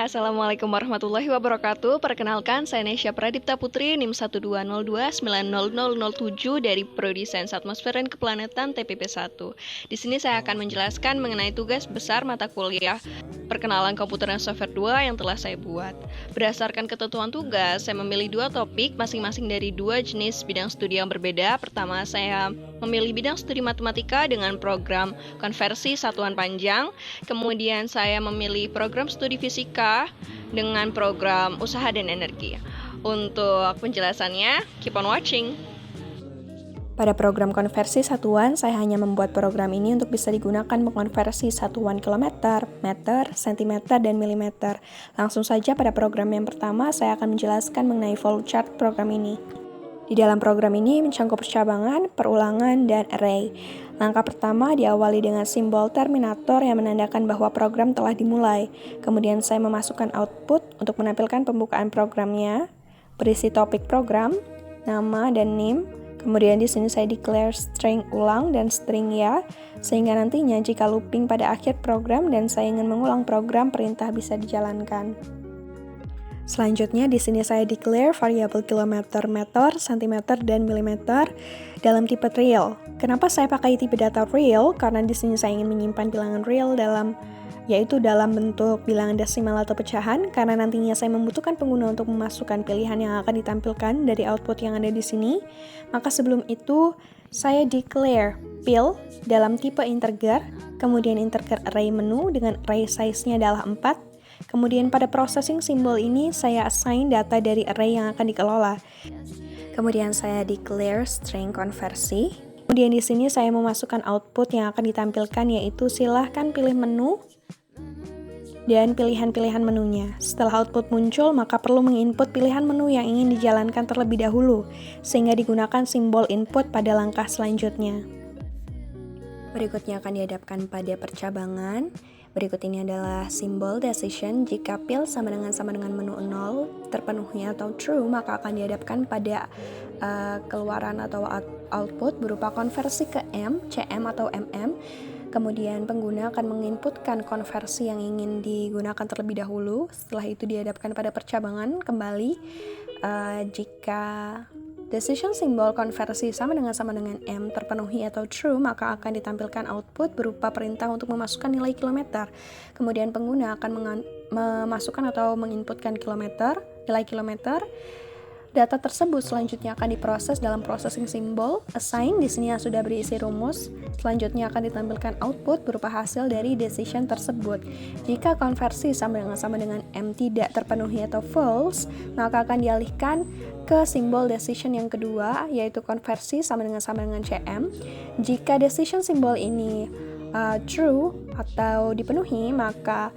Assalamualaikum warahmatullahi wabarakatuh. Perkenalkan, saya Nesya Pradipta Putri, NIM 120290007 dari Prodi Sains Atmosfer dan Keplanetan TPP 1. Di sini saya akan menjelaskan mengenai tugas besar mata kuliah Perkenalan Komputer dan Software 2 yang telah saya buat. Berdasarkan ketentuan tugas, saya memilih 2 topik masing-masing dari 2 jenis bidang studi yang berbeda. Pertama, saya memilih bidang studi matematika dengan program konversi satuan panjang. Kemudian saya memilih program studi fisika dengan program usaha dan energi. Untuk penjelasannya, keep on watching. Pada program konversi satuan, saya hanya membuat program ini untuk bisa digunakan mengkonversi satuan kilometer, meter, sentimeter, dan milimeter. Langsung saja pada program yang pertama, saya akan menjelaskan mengenai flowchart program ini. Di dalam program ini mencangkup percabangan, perulangan, dan array. Langkah pertama diawali dengan simbol terminator yang menandakan bahwa program telah dimulai. Kemudian saya memasukkan output untuk menampilkan pembukaan programnya, berisi topik program, nama, dan name. Kemudian di sini saya declare string ulang dan string ya, sehingga nantinya jika looping pada akhir program dan saya ingin mengulang program, perintah bisa dijalankan. Selanjutnya di sini saya declare variabel kilometer, meter, sentimeter, dan milimeter dalam tipe real. Kenapa saya pakai tipe data real? Karena di sini saya ingin menyimpan bilangan real yaitu dalam bentuk bilangan desimal atau pecahan, karena nantinya saya membutuhkan pengguna untuk memasukkan pilihan yang akan ditampilkan dari output yang ada di sini. Maka sebelum itu, saya declare pil dalam tipe integer, kemudian integer array menu dengan array size-nya adalah 4. Kemudian pada processing simbol ini, saya assign data dari array yang akan dikelola. Kemudian saya declare string konversi. Kemudian di sini saya memasukkan output yang akan ditampilkan, yaitu silahkan pilih menu dan pilihan-pilihan menunya. Setelah output muncul, maka perlu menginput pilihan menu yang ingin dijalankan terlebih dahulu, sehingga digunakan simbol input pada langkah selanjutnya. Berikutnya akan dihadapkan pada percabangan. Berikut ini adalah simbol decision. Jika pil sama dengan menu 0 terpenuhi atau true, maka akan dihadapkan pada keluaran atau output berupa konversi ke M, CM atau MM. Kemudian pengguna akan menginputkan konversi yang ingin digunakan terlebih dahulu. Setelah itu dihadapkan pada percabangan kembali. Jika decision simbol konversi sama dengan M terpenuhi atau true, maka akan ditampilkan output berupa perintah untuk memasukkan nilai kilometer. Kemudian pengguna akan memasukkan atau menginputkan nilai kilometer. Data tersebut selanjutnya akan diproses dalam processing simbol assign di sini yang sudah berisi rumus. Selanjutnya akan ditampilkan output berupa hasil dari decision tersebut. Jika konversi sama dengan M tidak terpenuhi atau false, maka akan dialihkan ke simbol decision yang kedua, yaitu konversi sama dengan CM. Jika decision simbol ini true atau dipenuhi, maka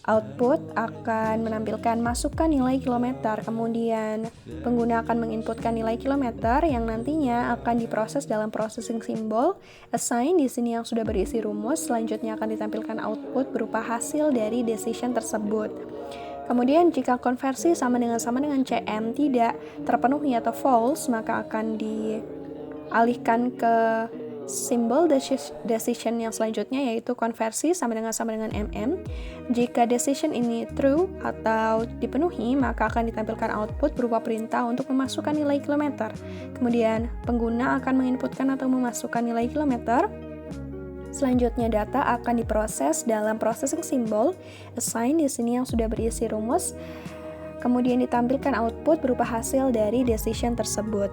output akan menampilkan masukkan nilai kilometer. Kemudian pengguna akan menginputkan nilai kilometer yang nantinya akan diproses dalam processing simbol assign di sini yang sudah berisi rumus. Selanjutnya akan ditampilkan output berupa hasil dari decision tersebut. Kemudian jika konversi sama dengan CM tidak terpenuhi atau false, maka akan dialihkan ke simbol decision yang selanjutnya, yaitu konversi sama dengan MM. Jika decision ini true atau dipenuhi, maka akan ditampilkan output berupa perintah untuk memasukkan nilai kilometer. Kemudian pengguna akan menginputkan atau memasukkan nilai kilometer. Selanjutnya data akan diproses dalam processing simbol assign di sini yang sudah berisi rumus. Kemudian ditampilkan output berupa hasil dari decision tersebut.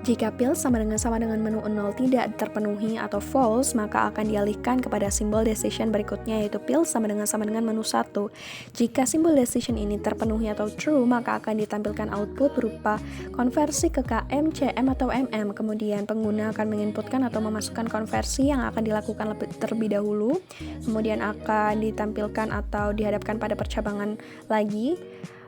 Jika pil sama dengan menu 0 tidak terpenuhi atau false, maka akan dialihkan kepada simbol decision berikutnya, yaitu pil sama dengan menu 1. Jika simbol decision ini terpenuhi atau true, maka akan ditampilkan output berupa konversi ke KM, CM, atau MM. Kemudian pengguna akan menginputkan atau memasukkan konversi yang akan dilakukan terlebih dahulu. Kemudian akan ditampilkan atau dihadapkan pada percabangan lagi.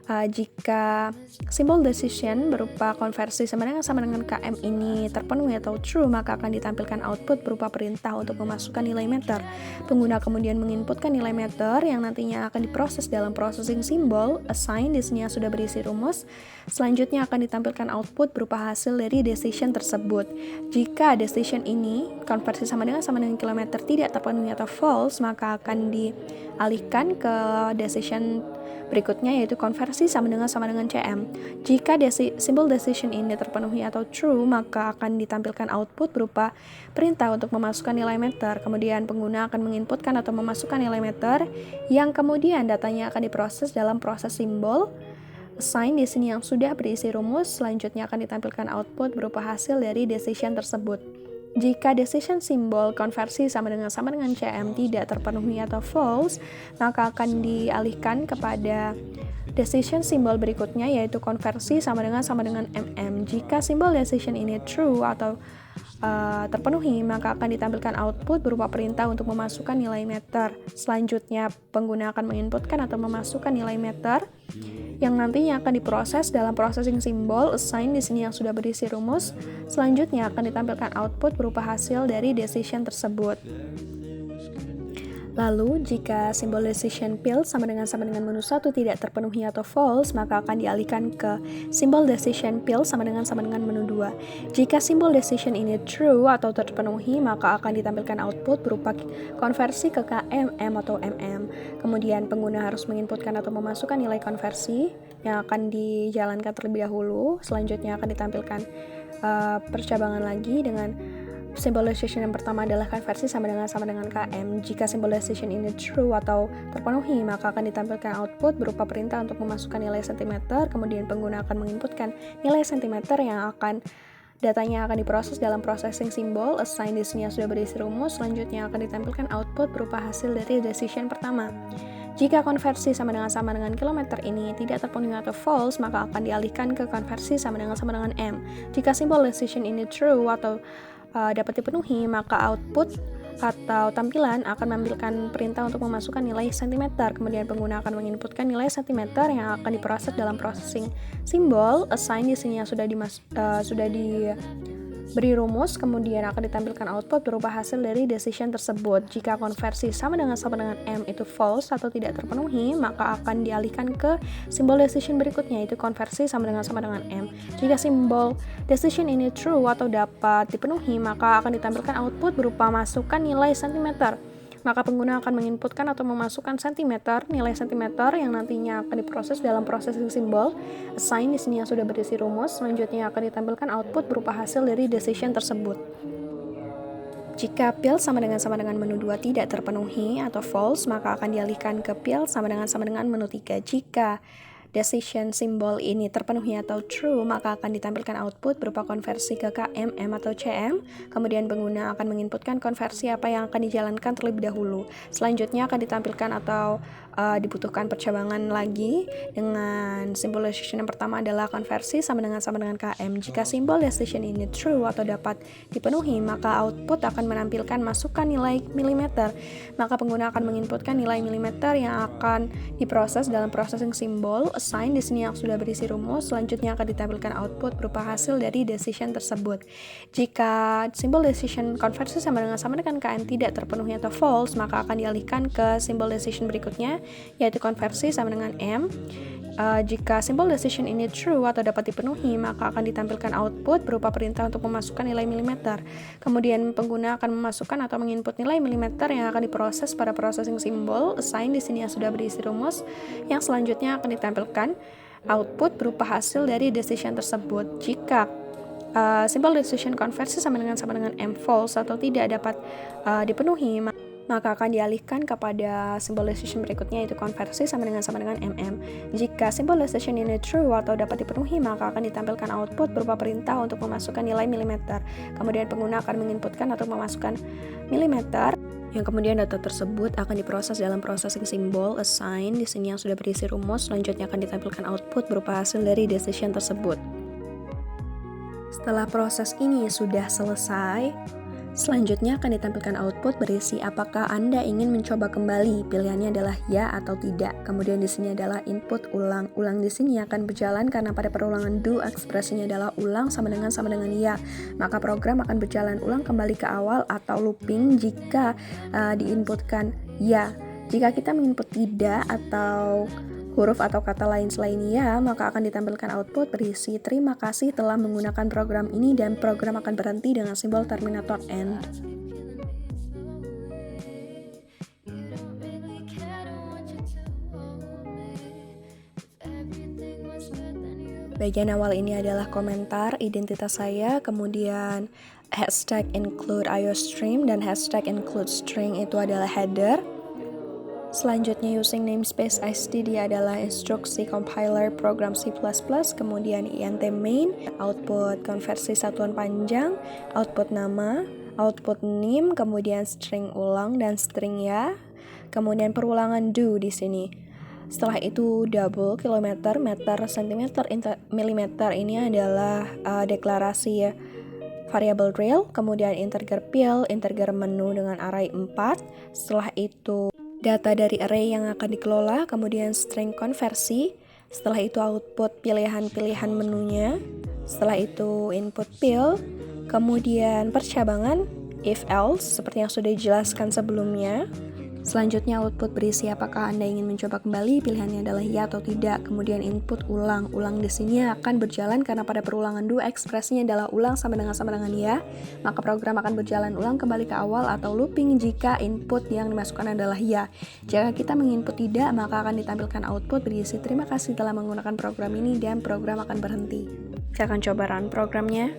Jika simbol decision berupa konversi sama dengan KM ini terpenuhi atau true, maka akan ditampilkan output berupa perintah untuk memasukkan nilai meter. Pengguna kemudian menginputkan nilai meter yang nantinya akan diproses dalam processing simbol, assign di sini yang sudah berisi rumus. Selanjutnya akan ditampilkan output berupa hasil dari decision tersebut. Jika decision ini konversi sama dengan kilometer tidak terpenuhi atau false, maka akan dialihkan ke decision berikutnya, yaitu konversi sama dengan CM. Jika simbol decision ini terpenuhi atau true, maka akan ditampilkan output berupa perintah untuk memasukkan nilai meter. Kemudian pengguna akan menginputkan atau memasukkan nilai meter yang kemudian datanya akan diproses dalam proses simbol. Assign di sini yang sudah berisi rumus, selanjutnya akan ditampilkan output berupa hasil dari decision tersebut. Jika decision simbol konversi sama dengan CM tidak terpenuhi atau false, maka akan dialihkan kepada decision simbol berikutnya, yaitu konversi sama dengan MM. Jika simbol decision ini true atau terpenuhi, maka akan ditampilkan output berupa perintah untuk memasukkan nilai meter. Selanjutnya, pengguna akan menginputkan atau memasukkan nilai meter yang nantinya akan diproses dalam processing simbol, assign di sini yang sudah berisi rumus. Selanjutnya akan ditampilkan output berupa hasil dari decision tersebut. Lalu, jika simbol decision field sama dengan menu 1 tidak terpenuhi atau false, maka akan dialihkan ke simbol decision field sama dengan menu 2. Jika simbol decision ini true atau terpenuhi, maka akan ditampilkan output berupa konversi ke KM, M atau MM. Kemudian pengguna harus menginputkan atau memasukkan nilai konversi yang akan dijalankan terlebih dahulu. Selanjutnya akan ditampilkan percabangan lagi dengan simbol decision yang pertama adalah konversi sama dengan KM. Jika simbol decision ini true atau terpenuhi, maka akan ditampilkan output berupa perintah untuk memasukkan nilai cm. Kemudian pengguna akan menginputkan nilai cm yang datanya akan diproses dalam processing simbol, assign di sini yang sudah berisi rumus. Selanjutnya akan ditampilkan output berupa hasil dari decision pertama. Jika konversi sama dengan kilometer ini tidak terpenuhi atau false, maka akan dialihkan ke konversi sama dengan M. Jika simbol decision ini true atau dapat dipenuhi, maka output atau tampilan akan menampilkan perintah untuk memasukkan nilai cm. Kemudian pengguna akan menginputkan nilai cm yang akan diproses dalam processing simbol, assign di sini yang sudah diberi rumus. Kemudian akan ditampilkan output berupa hasil dari decision tersebut. Jika konversi sama dengan M itu false atau tidak terpenuhi, maka akan dialihkan ke simbol decision berikutnya, yaitu konversi sama dengan M. Jika simbol decision ini true atau dapat dipenuhi, maka akan ditampilkan output berupa masukkan nilai cm. Maka pengguna akan menginputkan atau memasukkan nilai cm yang nantinya akan diproses dalam processing simbol, assign di sini yang sudah berisi rumus. Selanjutnya akan ditampilkan output berupa hasil dari decision tersebut. Jika field sama dengan menu 2 tidak terpenuhi atau false, maka akan dialihkan ke field sama dengan menu 3. Jika decision simbol ini terpenuhi atau true, maka akan ditampilkan output berupa konversi ke KM, M atau CM. Kemudian pengguna akan menginputkan konversi apa yang akan dijalankan terlebih dahulu. Selanjutnya akan ditampilkan atau dibutuhkan percabangan lagi dengan simbol decision yang pertama adalah konversi sama dengan KM. Jika simbol decision ini true atau dapat dipenuhi, maka output akan menampilkan masukkan nilai milimeter. Maka pengguna akan menginputkan nilai milimeter yang akan diproses dalam processing simbol, assign di sini yang sudah berisi rumus. Selanjutnya akan ditampilkan output berupa hasil dari decision tersebut. Jika simbol decision konversi sama dengan KM tidak terpenuhi atau false, maka akan dialihkan ke simbol decision berikutnya, yaitu konversi sama dengan M. Jika simbol decision ini true atau dapat dipenuhi, maka akan ditampilkan output berupa perintah untuk memasukkan nilai milimeter. Kemudian pengguna akan memasukkan atau menginput nilai milimeter yang akan diproses pada processing simbol, assign di sini yang sudah berisi rumus. Yang selanjutnya akan ditampilkan output berupa hasil dari decision tersebut. Jika simbol decision konversi sama dengan M false atau tidak dapat dipenuhi, maka akan dialihkan kepada simbol decision berikutnya, yaitu konversi sama dengan MM. Jika simbol decision ini true atau dapat dipenuhi, maka akan ditampilkan output berupa perintah untuk memasukkan nilai milimeter. Kemudian pengguna akan menginputkan atau memasukkan milimeter, yang kemudian data tersebut akan diproses dalam processing simbol, assign di sini yang sudah berisi rumus. Selanjutnya akan ditampilkan output berupa hasil dari decision tersebut. Setelah proses ini sudah selesai, Selanjutnya akan ditampilkan output berisi apakah Anda ingin mencoba kembali. Pilihannya adalah ya atau tidak. Kemudian di sini adalah input ulang. Ulang di sini akan berjalan karena pada perulangan do ekspresinya adalah ulang sama dengan ya. Maka program akan berjalan ulang kembali ke awal atau looping jika diinputkan ya. Jika kita menginput tidak atau huruf atau kata lain selain ya, maka akan ditampilkan output berisi terima kasih telah menggunakan program ini dan program akan berhenti dengan simbol terminator end. Bagian awal ini adalah komentar identitas saya, kemudian hashtag include iostream dan hashtag include string itu adalah header. Selanjutnya using namespace std adalah instruksi compiler program C++, kemudian int main, output konversi satuan panjang, output nama, output nim, kemudian string ulang dan string ya, kemudian perulangan do di sini. Setelah itu double, kilometer, meter, sentimeter, milimeter ini adalah deklarasi ya. Variable real, kemudian integer pil, integer menu dengan array 4. Setelah itu data dari array yang akan dikelola, kemudian string konversi, setelah itu output pilihan-pilihan menunya, setelah itu input pil, kemudian percabangan, if else, seperti yang sudah dijelaskan sebelumnya. Selanjutnya output berisi apakah Anda ingin mencoba kembali, pilihannya adalah ya atau tidak, kemudian input ulang. Ulang di sini akan berjalan karena pada perulangan do ekspresinya adalah ulang sama dengan ya, maka program akan berjalan ulang kembali ke awal atau looping jika input yang dimasukkan adalah ya. Jika kita menginput tidak, maka akan ditampilkan output berisi terima kasih telah menggunakan program ini dan program akan berhenti. Saya akan coba run programnya.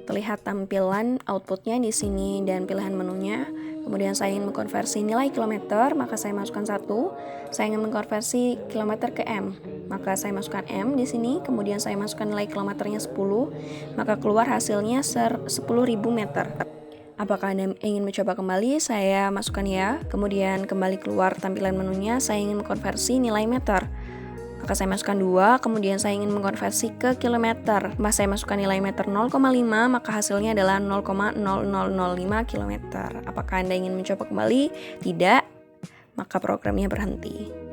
Terlihat tampilan outputnya di sini dan pilihan menunya. Kemudian saya ingin mengkonversi nilai kilometer, maka saya masukkan 1. Saya ingin mengkonversi kilometer ke M, maka saya masukkan M di sini. Kemudian saya masukkan nilai kilometernya 10, maka keluar hasilnya 10.000 meter. Apakah Anda ingin mencoba kembali? Saya masukkan ya. Kemudian kembali keluar tampilan menunya, saya ingin mengkonversi nilai meter. Maka saya masukkan 2, kemudian saya ingin mengkonversi ke kilometer. Saya masukkan nilai meter 0,5, maka hasilnya adalah 0,0005 km. Apakah Anda ingin mencoba kembali? Tidak, maka programnya berhenti.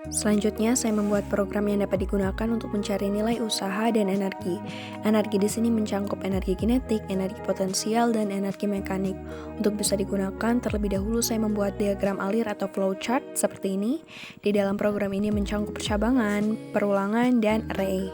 Selanjutnya, saya membuat program yang dapat digunakan untuk mencari nilai usaha dan energi. Energi di sini mencakup energi kinetik, energi potensial, dan energi mekanik. Untuk bisa digunakan, terlebih dahulu saya membuat diagram alir atau flowchart seperti ini. Di dalam program ini mencakup percabangan, perulangan, dan array.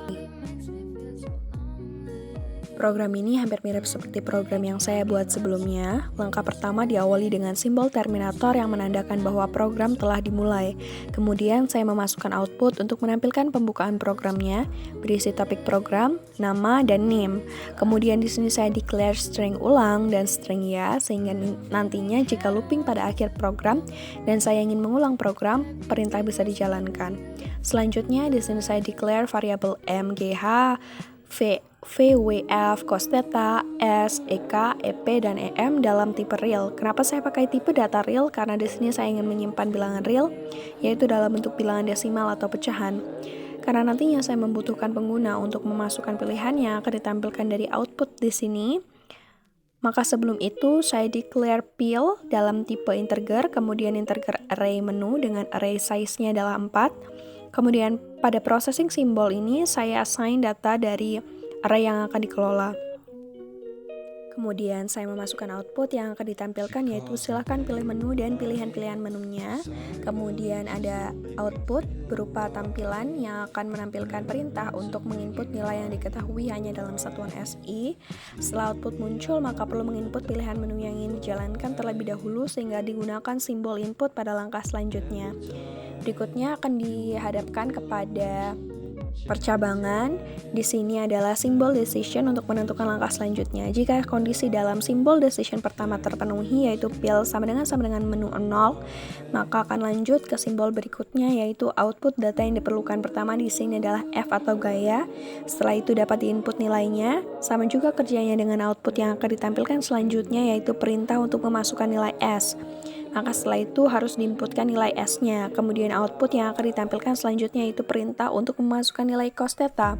Program ini hampir mirip seperti program yang saya buat sebelumnya. Langkah pertama diawali dengan simbol terminator yang menandakan bahwa program telah dimulai. Kemudian saya memasukkan output untuk menampilkan pembukaan programnya, berisi topik program, nama, dan name. Kemudian di sini saya declare string ulang dan string ya, sehingga nantinya jika looping pada akhir program dan saya ingin mengulang program, perintah bisa dijalankan. Selanjutnya di sini saya declare variabel mgh, VWF, cos theta, S, EK, EP, dan EM dalam tipe real. Kenapa saya pakai tipe data real? Karena di sini saya ingin menyimpan bilangan real, yaitu dalam bentuk bilangan desimal atau pecahan. Karena nantinya saya membutuhkan pengguna untuk memasukkan pilihan yang akan ditampilkan dari output di sini. Maka sebelum itu saya declare pil dalam tipe integer, kemudian integer array menu dengan array size-nya adalah 4. Kemudian pada processing simbol ini saya assign data dari array yang akan dikelola. Kemudian saya memasukkan output yang akan ditampilkan, yaitu silakan pilih menu dan pilihan-pilihan menunya. Kemudian ada output berupa tampilan yang akan menampilkan perintah untuk menginput nilai yang diketahui hanya dalam satuan SI. Setelah output muncul, maka perlu menginput pilihan menu yang ingin dijalankan terlebih dahulu sehingga digunakan simbol input pada langkah selanjutnya. Berikutnya akan dihadapkan kepada percabangan. Di sini adalah simbol decision untuk menentukan langkah selanjutnya. Jika kondisi dalam simbol decision pertama terpenuhi, yaitu pil sama dengan menu 0, maka akan lanjut ke simbol berikutnya, yaitu output. Data yang diperlukan pertama di sini adalah F atau gaya. Setelah itu dapat diinput nilainya. Sama juga kerjanya dengan output yang akan ditampilkan selanjutnya, yaitu perintah untuk memasukkan nilai S. Maka setelah itu harus diinputkan nilai S-nya. Kemudian output yang akan ditampilkan selanjutnya yaitu perintah untuk memasukkan nilai cos theta.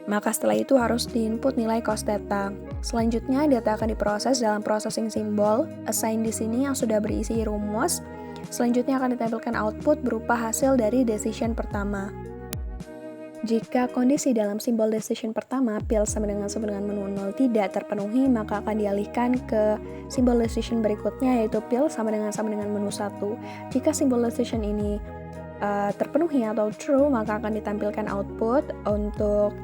Maka setelah itu harus diinput nilai cos theta. Selanjutnya data akan diproses dalam processing simbol, assign di sini yang sudah berisi rumus. Selanjutnya akan ditampilkan output berupa hasil dari decision pertama. Jika kondisi dalam simbol decision pertama pil sama dengan menu 0 tidak terpenuhi, maka akan dialihkan ke simbol decision berikutnya yaitu pil sama dengan menu 1. Jika simbol decision ini terpenuhi atau true, maka akan ditampilkan output untuk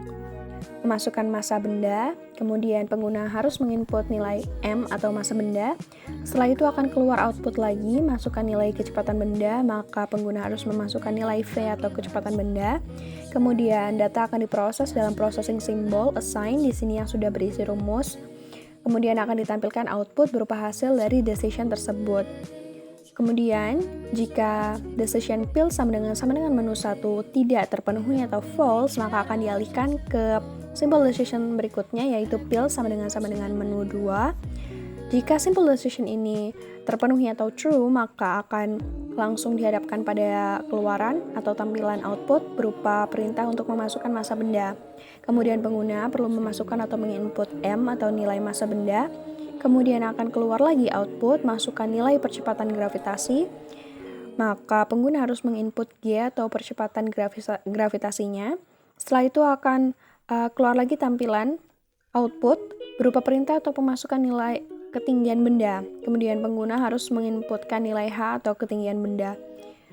memasukkan massa benda, kemudian pengguna harus menginput nilai M atau massa benda. Setelah itu akan keluar output lagi, masukkan nilai kecepatan benda, maka pengguna harus memasukkan nilai V atau kecepatan benda. Kemudian data akan diproses dalam processing simbol, assign di sini yang sudah berisi rumus. Kemudian akan ditampilkan output berupa hasil dari decision tersebut. Kemudian, jika decision pil sama dengan menu 1 tidak terpenuhi atau false, maka akan dialihkan ke simbol decision berikutnya yaitu pil sama dengan menu 2. Jika simbol decision ini terpenuhi atau true, maka akan langsung dihadapkan pada keluaran atau tampilan output berupa perintah untuk memasukkan massa benda. Kemudian pengguna perlu memasukkan atau menginput M atau nilai massa benda. Kemudian akan keluar lagi output, masukkan nilai percepatan gravitasi. Maka pengguna harus menginput G atau percepatan gravitasinya. Setelah itu akan keluar lagi tampilan output berupa perintah atau pemasukan nilai ketinggian benda. Kemudian pengguna harus menginputkan nilai H atau ketinggian benda.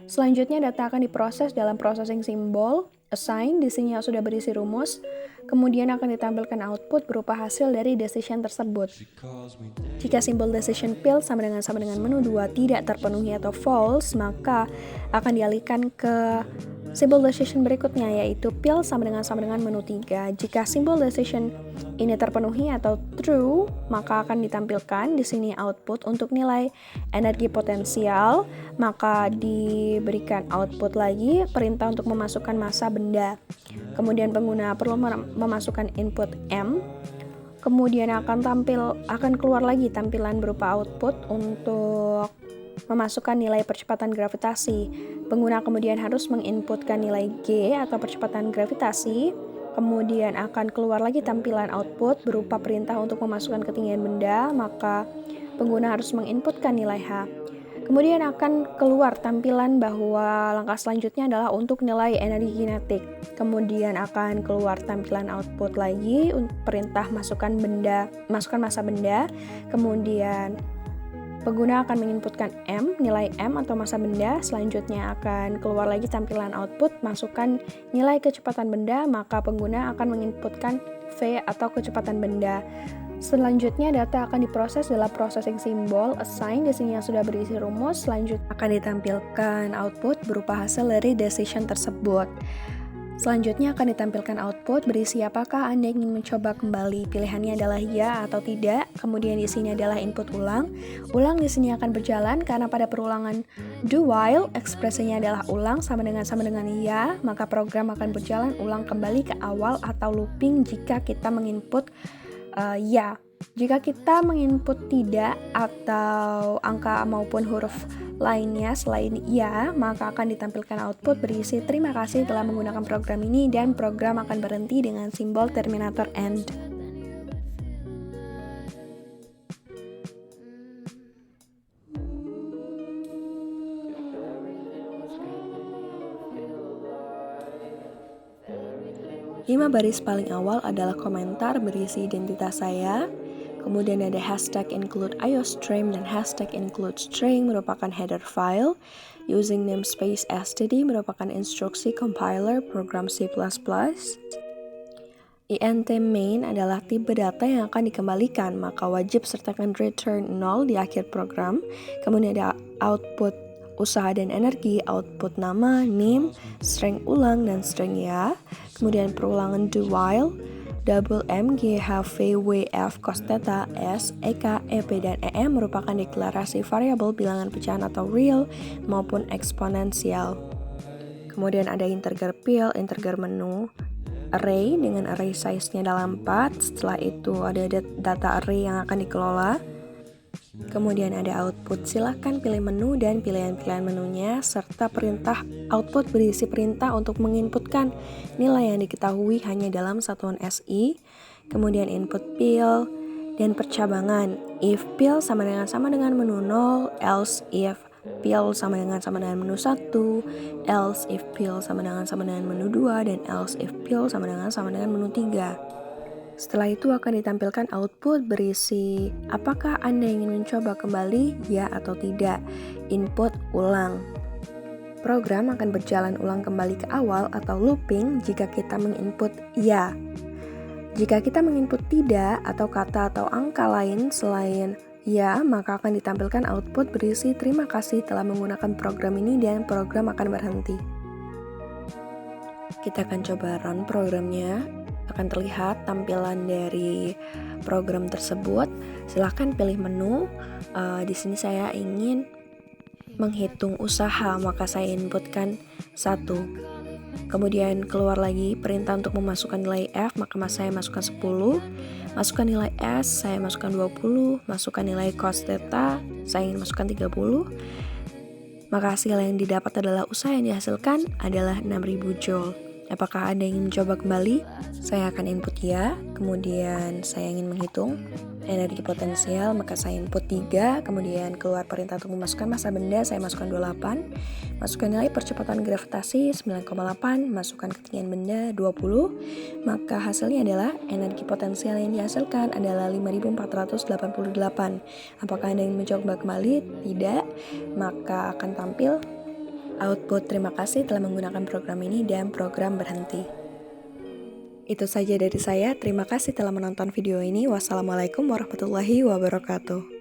Selanjutnya data akan diproses dalam processing simbol, assign di sini yang sudah berisi rumus. Kemudian akan ditampilkan output berupa hasil dari decision tersebut. Jika simbol decision pil sama dengan menu 2 tidak terpenuhi atau false, maka akan dialihkan ke simbol decision berikutnya yaitu pil sama dengan menu 3. Jika simbol decision ini terpenuhi atau true, maka akan ditampilkan di sini output untuk nilai energi potensial, maka diberikan output lagi perintah untuk memasukkan massa benda. Kemudian pengguna perlu memasukkan input M. Kemudian akan keluar lagi tampilan berupa output untuk memasukkan nilai percepatan gravitasi. Pengguna kemudian harus menginputkan nilai G atau percepatan gravitasi. Kemudian akan keluar lagi tampilan output berupa perintah untuk memasukkan ketinggian benda, maka pengguna harus menginputkan nilai H. Kemudian akan keluar tampilan bahwa langkah selanjutnya adalah untuk nilai energi kinetik. Kemudian akan keluar tampilan output lagi untuk perintah masukkan massa benda. Kemudian pengguna akan menginputkan M, nilai M atau massa benda. Selanjutnya akan keluar lagi tampilan output, masukkan nilai kecepatan benda, maka pengguna akan menginputkan V atau kecepatan benda. Selanjutnya data akan diproses dalam processing simbol, assign di sini yang sudah berisi rumus. Selanjutnya akan ditampilkan output berupa hasil dari decision tersebut. Selanjutnya akan ditampilkan output berisi apakah Anda ingin mencoba kembali, pilihannya adalah ya atau tidak. Kemudian di sini adalah input ulang. Ulang di sini akan berjalan karena pada perulangan do while ekspresinya adalah ulang sama dengan ya, maka program akan berjalan ulang kembali ke awal atau looping jika kita menginput ya. Jika kita menginput tidak atau angka maupun huruf lainnya selain ya, maka akan ditampilkan output berisi terima kasih telah menggunakan program ini dan program akan berhenti dengan simbol terminator end. Lima baris paling awal adalah komentar berisi identitas saya. Kemudian ada hashtag include iostream dan hashtag include string merupakan header file. Using namespace std merupakan instruksi compiler program C++. int main adalah tipe data yang akan dikembalikan, maka wajib sertakan return 0 di akhir program. Kemudian ada output usaha dan energi, output nama, name, string ulang, dan string ya. Kemudian perulangan do while, double M, G, H, V, W, F, cos theta, S, EK, EP, dan EM merupakan deklarasi variabel bilangan pecahan atau real maupun eksponensial. Kemudian ada integer pil, integer menu, array dengan array size-nya adalah 4. Setelah itu ada data array yang akan dikelola. Kemudian ada output, silahkan pilih menu dan pilihan-pilihan menunya, serta perintah output berisi perintah untuk menginputkan nilai yang diketahui hanya dalam satuan SI. Kemudian input pil dan percabangan, if pil sama dengan menu 0, else if pil sama dengan menu 1, else if pil sama dengan menu 2, dan else if pil sama dengan menu 3. Setelah itu akan ditampilkan output berisi apakah Anda ingin mencoba kembali, ya atau tidak. Input ulang. Program akan berjalan ulang kembali ke awal atau looping jika kita menginput ya. Jika kita menginput tidak atau kata atau angka lain selain ya, maka akan ditampilkan output berisi terima kasih telah menggunakan program ini dan program akan berhenti. Kita akan coba run programnya. Akan terlihat tampilan dari program tersebut. Silahkan pilih menu. Di sini saya ingin menghitung usaha, maka saya inputkan 1. Kemudian keluar lagi perintah untuk memasukkan nilai F, maka saya masukkan 10. Masukkan nilai S, saya masukkan 20. Masukkan nilai cos theta, saya ingin masukkan 30. Maka hasil yang didapat adalah usaha yang dihasilkan adalah 6000 Joule. Apakah Anda ingin mencoba kembali? Saya akan input ya, kemudian saya ingin menghitung energi potensial, maka saya input 3, kemudian keluar perintah untuk memasukkan massa benda, saya masukkan 28, masukkan nilai percepatan gravitasi 9,8, masukkan ketinggian benda 20, maka hasilnya adalah energi potensial yang dihasilkan adalah 5488. Apakah Anda ingin mencoba kembali? Tidak, maka akan tampil output terima kasih telah menggunakan program ini dan program berhenti. Itu saja dari saya, terima kasih telah menonton video ini. Wassalamualaikum warahmatullahi wabarakatuh.